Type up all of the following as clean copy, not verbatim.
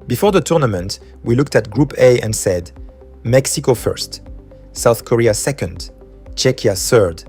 Before the tournament, we looked at Group A and said, Mexico first, South Korea second, Czechia third,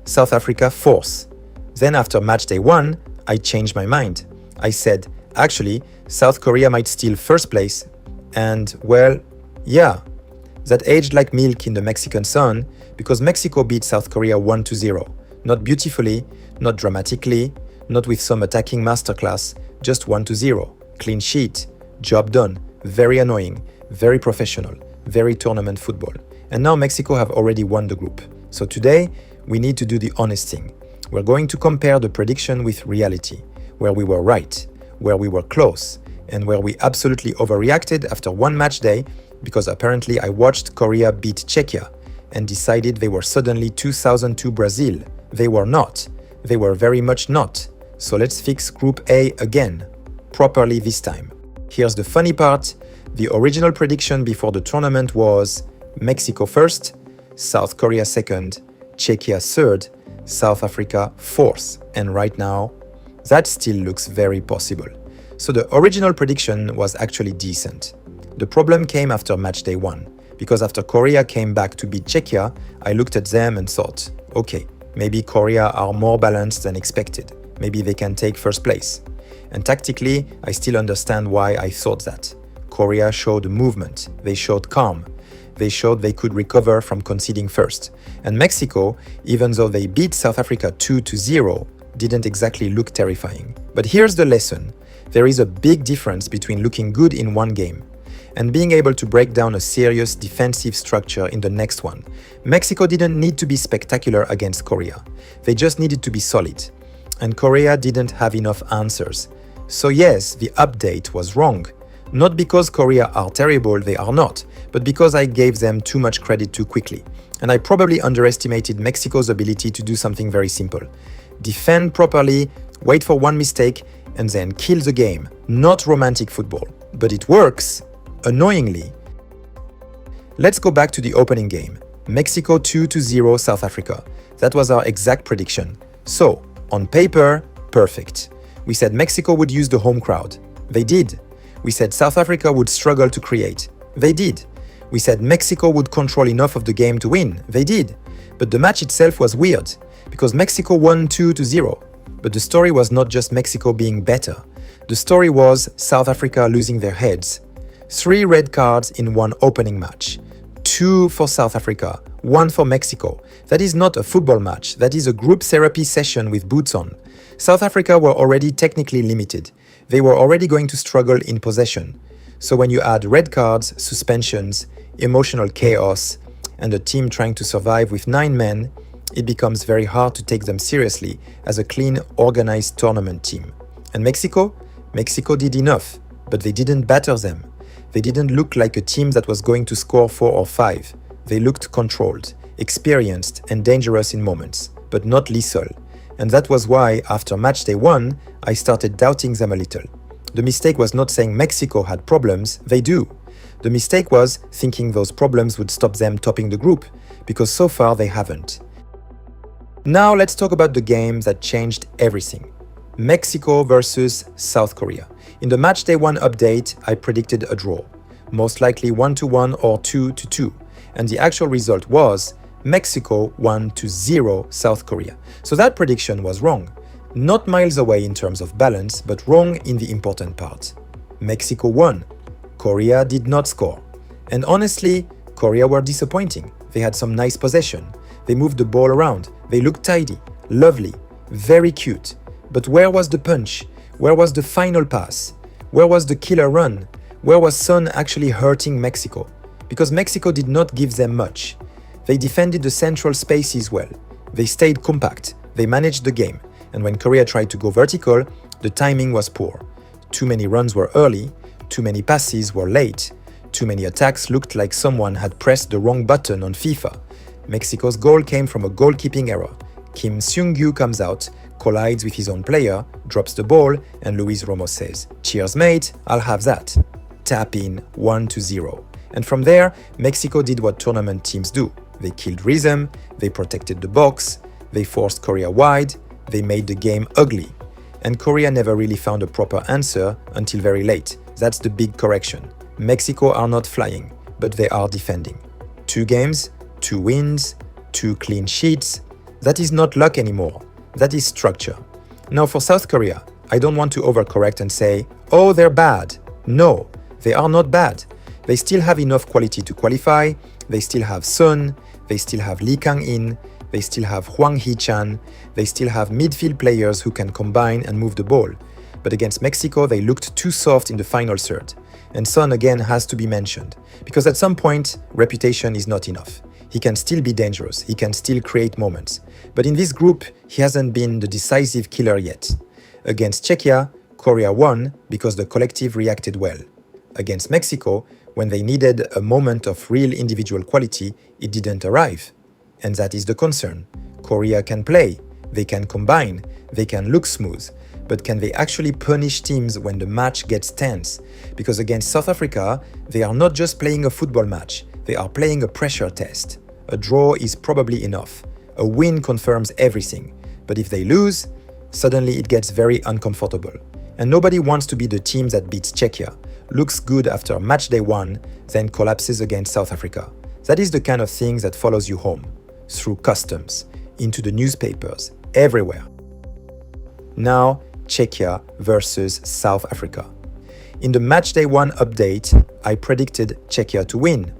South Africa fourth. Then after Matchday 1, I changed my mind. I said, actually, South Korea might steal first place. And, well, yeah, that aged like milk in the Mexican sun because Mexico beat South Korea 1-0. Not beautifully, not dramatically, not with some attacking masterclass, just 1-0. Clean sheet, job done, very annoying, very professional, very tournament football. And now Mexico have already won the group. So today, we need to do the honest thing. We're going to compare the prediction with reality, where we were right, where we were close, and where we absolutely overreacted after one match day because apparently I watched Korea beat Czechia and decided they were suddenly 2002 Brazil. They were not. They were very much not. So let's fix Group A again, properly this time. Here's the funny part. The original prediction before the tournament was Mexico first, South Korea second, Czechia third, South Africa fourth. And right now, that still looks very possible. So the original prediction was actually decent. The problem came after Matchday 1, because after Korea came back to beat Czechia, I looked at them and thought, okay, maybe Korea are more balanced than expected. Maybe they can take first place. And tactically, I still understand why I thought that. Korea showed movement, they showed calm, they showed they could recover from conceding first. And Mexico, even though they beat South Africa 2-0, didn't exactly look terrifying. But here's the lesson. There is a big difference between looking good in one game and being able to break down a serious defensive structure in the next one. Mexico didn't need to be spectacular against Korea. They just needed to be solid. And Korea didn't have enough answers. So yes, the update was wrong. Not because Korea are terrible, they are not, but because I gave them too much credit too quickly. And I probably underestimated Mexico's ability to do something very simple. Defend properly, wait for one mistake, and then kill the game. Not romantic football. But it works, annoyingly. Let's go back to the opening game. Mexico 2-0 South Africa. That was our exact prediction. So, on paper, perfect. We said Mexico would use the home crowd. They did. We said South Africa would struggle to create. They did. We said Mexico would control enough of the game to win. They did. But the match itself was weird, because Mexico won 2-0. But the story was not just Mexico being better. The story was South Africa losing their heads. 3 red cards in one opening match. 2 for South Africa, 1 for Mexico. That is not a football match, that is a group therapy session with boots on. South Africa were already technically limited. They were already going to struggle in possession. So when you add red cards, suspensions, emotional chaos, and a team trying to survive with 9 men, it becomes very hard to take them seriously as a clean, organized tournament team. And Mexico? Mexico did enough, but they didn't batter them. They didn't look like a team that was going to score 4 or 5. They looked controlled, experienced, and dangerous in moments, but not lethal. And that was why, after Matchday 1, I started doubting them a little. The mistake was not saying Mexico had problems, they do. The mistake was thinking those problems would stop them topping the group, because so far they haven't. Now let's talk about the game that changed everything. Mexico versus South Korea. In the Matchday 1 update, I predicted a draw, most likely 1-1 or 2-2, and the actual result was Mexico 1-0 South Korea. So that prediction was wrong. Not miles away in terms of balance, but wrong in the important part. Mexico won. Korea did not score. And honestly, Korea were disappointing. They had some nice possession. They moved the ball around. They looked tidy, lovely, very cute. But where was the punch? Where was the final pass? Where was the killer run? Where was Son actually hurting Mexico? Because Mexico did not give them much. They defended the central spaces well. They stayed compact. They managed the game. And when Korea tried to go vertical, the timing was poor. Too many runs were early. Too many passes were late. Too many attacks looked like someone had pressed the wrong button on FIFA. Mexico's goal came from a goalkeeping error. Kim Seung-gyu comes out, collides with his own player, drops the ball, and Luis Ramos says, "Cheers mate, I'll have that." Tap in 1-0. And from there, Mexico did what tournament teams do. They killed rhythm, they protected the box, they forced Korea wide, they made the game ugly. And Korea never really found a proper answer until very late. That's the big correction. Mexico are not flying, but they are defending. 2 games, 2 wins, 2 clean sheets. That is not luck anymore. That is structure. Now for South Korea, I don't want to overcorrect and say, oh, they're bad. No, they are not bad. They still have enough quality to qualify. They still have Son. They still have Lee Kang-in. They still have Hwang Hee-chan. They still have midfield players who can combine and move the ball. But against Mexico, they looked too soft in the final third. And Son again has to be mentioned, because at some point, reputation is not enough. He can still be dangerous, he can still create moments. But in this group, he hasn't been the decisive killer yet. Against Czechia, Korea won because the collective reacted well. Against Mexico, when they needed a moment of real individual quality, it didn't arrive. And that is the concern. Korea can play, they can combine, they can look smooth, but can they actually punish teams when the match gets tense? Because against South Africa, they are not just playing a football match, they are playing a pressure test. A draw is probably enough. A win confirms everything. But if they lose, suddenly it gets very uncomfortable. And nobody wants to be the team that beats Czechia, looks good after Matchday 1, then collapses against South Africa. That is the kind of thing that follows you home, through customs, into the newspapers, everywhere. Now, Czechia versus South Africa. In the Matchday 1 update, I predicted Czechia to win,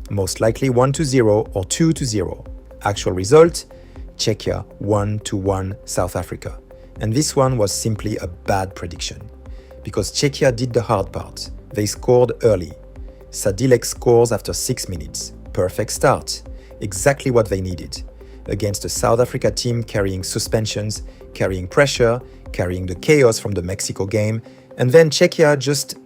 most likely 1-0 or 2-0. Actual result, Czechia 1-1 South Africa. And this one was simply a bad prediction, because Czechia did the hard part. They scored early. Sadilek scores after 6 minutes. Perfect start. Exactly what they needed. Against a South Africa team carrying suspensions, carrying pressure, carrying the chaos from the Mexico game, and then Czechia just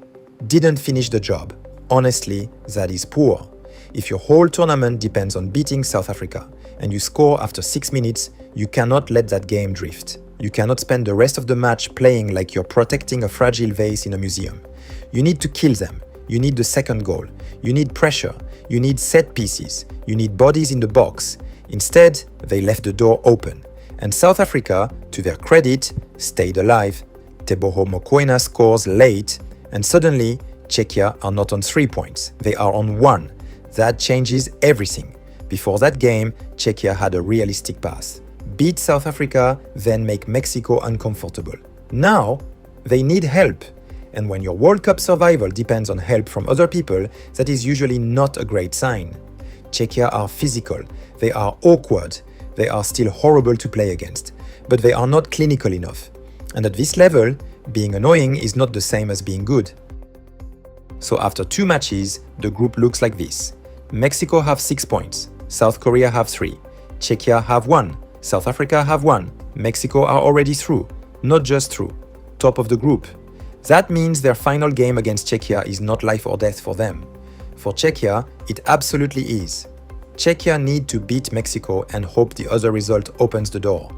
didn't finish the job. Honestly, that is poor. If your whole tournament depends on beating South Africa, and you score after 6 minutes, you cannot let that game drift. You cannot spend the rest of the match playing like you're protecting a fragile vase in a museum. You need to kill them. You need the second goal. You need pressure. You need set pieces. You need bodies in the box. Instead, they left the door open. And South Africa, to their credit, stayed alive. Teboho Mokoena scores late, and suddenly, Czechia are not on 3 points. They are on 1. That changes everything. Before that game, Czechia had a realistic path. Beat South Africa, then make Mexico uncomfortable. Now, they need help. And when your World Cup survival depends on help from other people, that is usually not a great sign. Czechia are physical, they are awkward, they are still horrible to play against, but they are not clinical enough. And at this level, being annoying is not the same as being good. So after 2 matches, the group looks like this. Mexico have 6 points, South Korea have 3, Czechia have 1, South Africa have 1, Mexico are already through, not just through, top of the group. That means their final game against Czechia is not life or death for them. For Czechia, it absolutely is. Czechia need to beat Mexico and hope the other result opens the door.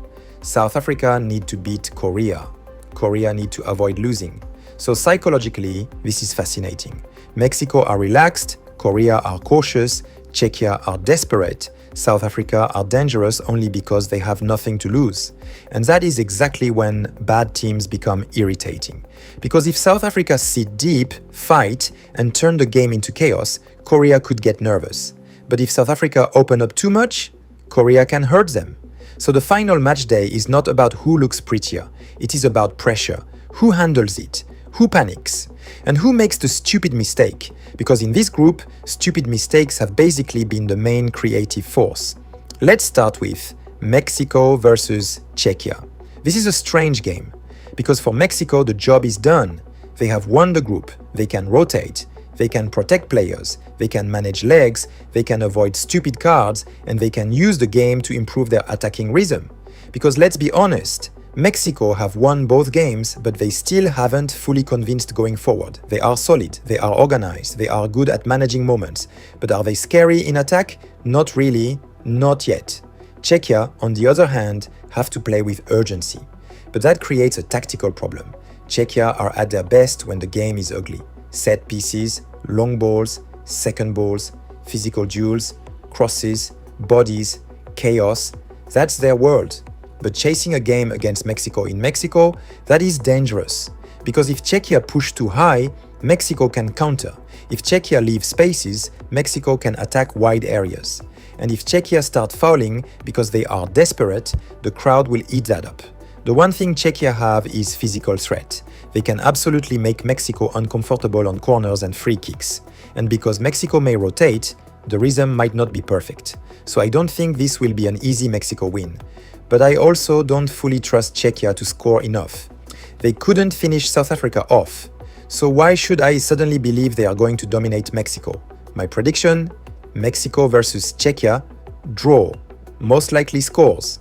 South Africa need to beat Korea. Korea need to avoid losing. So psychologically, this is fascinating. Mexico are relaxed, Korea are cautious, Czechia are desperate, South Africa are dangerous only because they have nothing to lose. And that is exactly when bad teams become irritating. Because if South Africa sit deep, fight, and turn the game into chaos, Korea could get nervous. But if South Africa open up too much, Korea can hurt them. So the final match day is not about who looks prettier, it is about pressure. Who handles it? Who panics? And who makes the stupid mistake? Because in this group, stupid mistakes have basically been the main creative force. Let's start with Mexico versus Czechia. This is a strange game, because for Mexico the job is done. They have won the group, they can rotate, they can protect players, they can manage legs, they can avoid stupid cards, and they can use the game to improve their attacking rhythm. Because let's be honest, Mexico have won both games, but they still haven't fully convinced going forward. They are solid, they are organized, they are good at managing moments. But are they scary in attack? Not really, not yet. Czechia, on the other hand, have to play with urgency. But that creates a tactical problem. Czechia are at their best when the game is ugly. Set pieces, long balls, second balls, physical duels, crosses, bodies, chaos. That's their world. But chasing a game against Mexico in Mexico, that is dangerous. Because if Czechia push too high, Mexico can counter. If Czechia leaves spaces, Mexico can attack wide areas. And if Czechia start fouling because they are desperate, the crowd will eat that up. The one thing Czechia have is physical threat. They can absolutely make Mexico uncomfortable on corners and free kicks. And because Mexico may rotate, the rhythm might not be perfect. So I don't think this will be an easy Mexico win. But I also don't fully trust Czechia to score enough. They couldn't finish South Africa off. So why should I suddenly believe they are going to dominate Mexico? My prediction: Mexico versus Czechia, draw, most likely scores.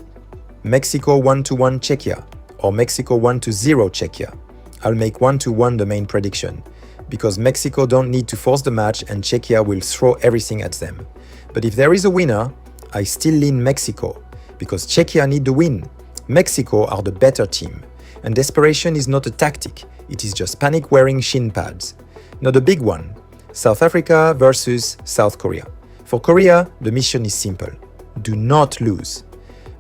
Mexico 1-1 Czechia, or Mexico 1-0 Czechia. I'll make 1-1 the main prediction, because Mexico don't need to force the match and Czechia will throw everything at them. But if there is a winner, I still lean Mexico, because Czechia need the win. Mexico are the better team. And desperation is not a tactic, it is just panic wearing shin pads. Now the big one, South Africa versus South Korea. For Korea, the mission is simple: do not lose.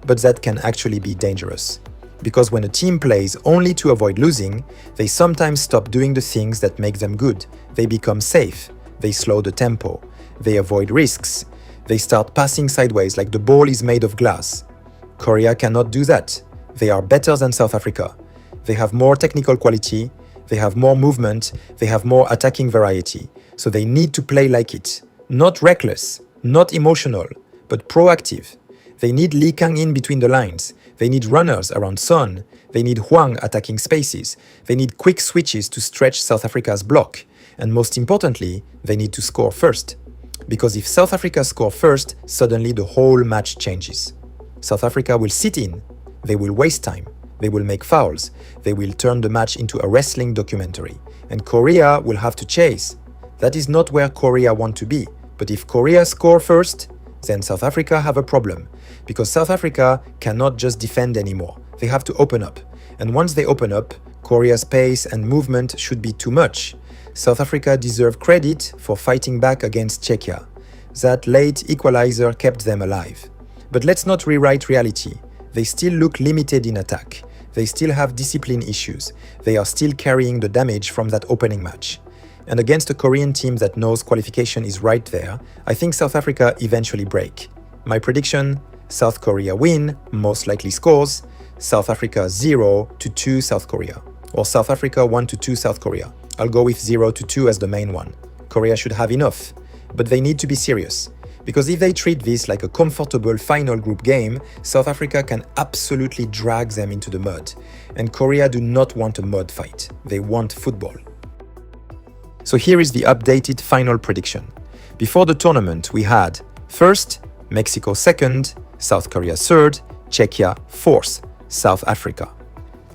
But that can actually be dangerous. Because when a team plays only to avoid losing, they sometimes stop doing the things that make them good. They become safe, they slow the tempo, they avoid risks, they start passing sideways like the ball is made of glass. Korea cannot do that. They are better than South Africa. They have more technical quality, they have more movement, they have more attacking variety. So they need to play like it. Not reckless, not emotional, but proactive. They need Lee Kang in between the lines. They need runners around Son. They need Hwang attacking spaces. They need quick switches to stretch South Africa's block. And most importantly, they need to score first. Because if South Africa score first, suddenly the whole match changes. South Africa will sit in. They will waste time. They will make fouls. They will turn the match into a wrestling documentary. And Korea will have to chase. That is not where Korea want to be. But if Korea score first, then South Africa have a problem. Because South Africa cannot just defend anymore. They have to open up. And once they open up, Korea's pace and movement should be too much. South Africa deserve credit for fighting back against Czechia. That late equalizer kept them alive. But let's not rewrite reality. They still look limited in attack. They still have discipline issues. They are still carrying the damage from that opening match. And against a Korean team that knows qualification is right there, I think South Africa eventually break. My prediction: South Korea win, most likely scores, South Africa 0-2 South Korea. Or South Africa 1-2 South Korea. I'll go with 0-2 as the main one. Korea should have enough. But they need to be serious. Because if they treat this like a comfortable final group game, South Africa can absolutely drag them into the mud. And Korea do not want a mud fight. They want football. So here is the updated final prediction. Before the tournament, we had first, Mexico second, South Korea third, Czechia fourth, South Africa.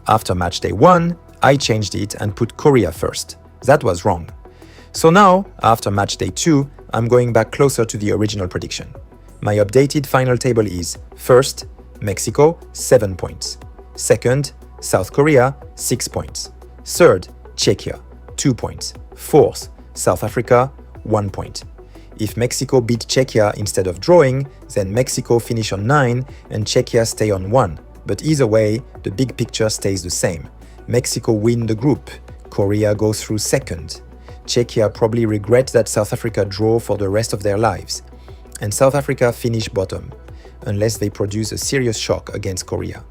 After matchday 1, I changed it and put Korea first. That was wrong. So now, after matchday 2, I'm going back closer to the original prediction. My updated final table is first, Mexico 7 points. Second, South Korea 6 points. Third, Czechia 2 points. Fourth, South Africa 1 point. If Mexico beat Czechia instead of drawing, then Mexico finish on 9 and Czechia stay on 1. But either way, the big picture stays the same. Mexico win the group. Korea goes through second. Czechia probably regret that South Africa draw for the rest of their lives. And South Africa finish bottom, unless they produce a serious shock against Korea.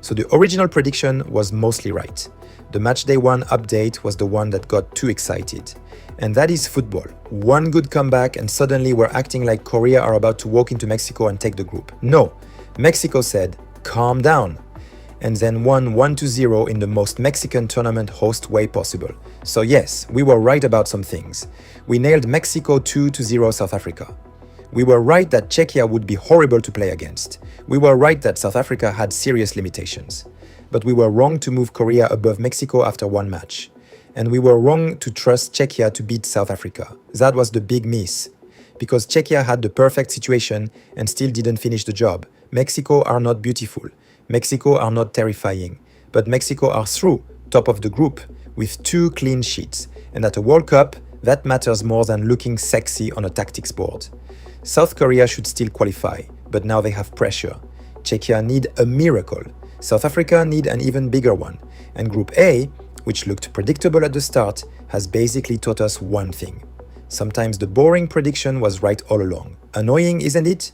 So the original prediction was mostly right. The matchday 1 update was the one that got too excited. And that is football. One good comeback and suddenly we're acting like Korea are about to walk into Mexico and take the group. No, Mexico said, calm down. And then won 1-0 in the most Mexican tournament host way possible. So yes, we were right about some things. We nailed Mexico 2-0 South Africa. We were right that Czechia would be horrible to play against. We were right that South Africa had serious limitations. But we were wrong to move Korea above Mexico after one match. And we were wrong to trust Czechia to beat South Africa. That was the big miss. Because Czechia had the perfect situation and still didn't finish the job. Mexico are not beautiful. Mexico are not terrifying. But Mexico are through, top of the group, with 2 clean sheets. And at a World Cup, that matters more than looking sexy on a tactics board. South Korea should still qualify, but now they have pressure. Czechia need a miracle. South Africa need an even bigger one. And Group A, which looked predictable at the start, has basically taught us one thing. Sometimes the boring prediction was right all along. Annoying, isn't it?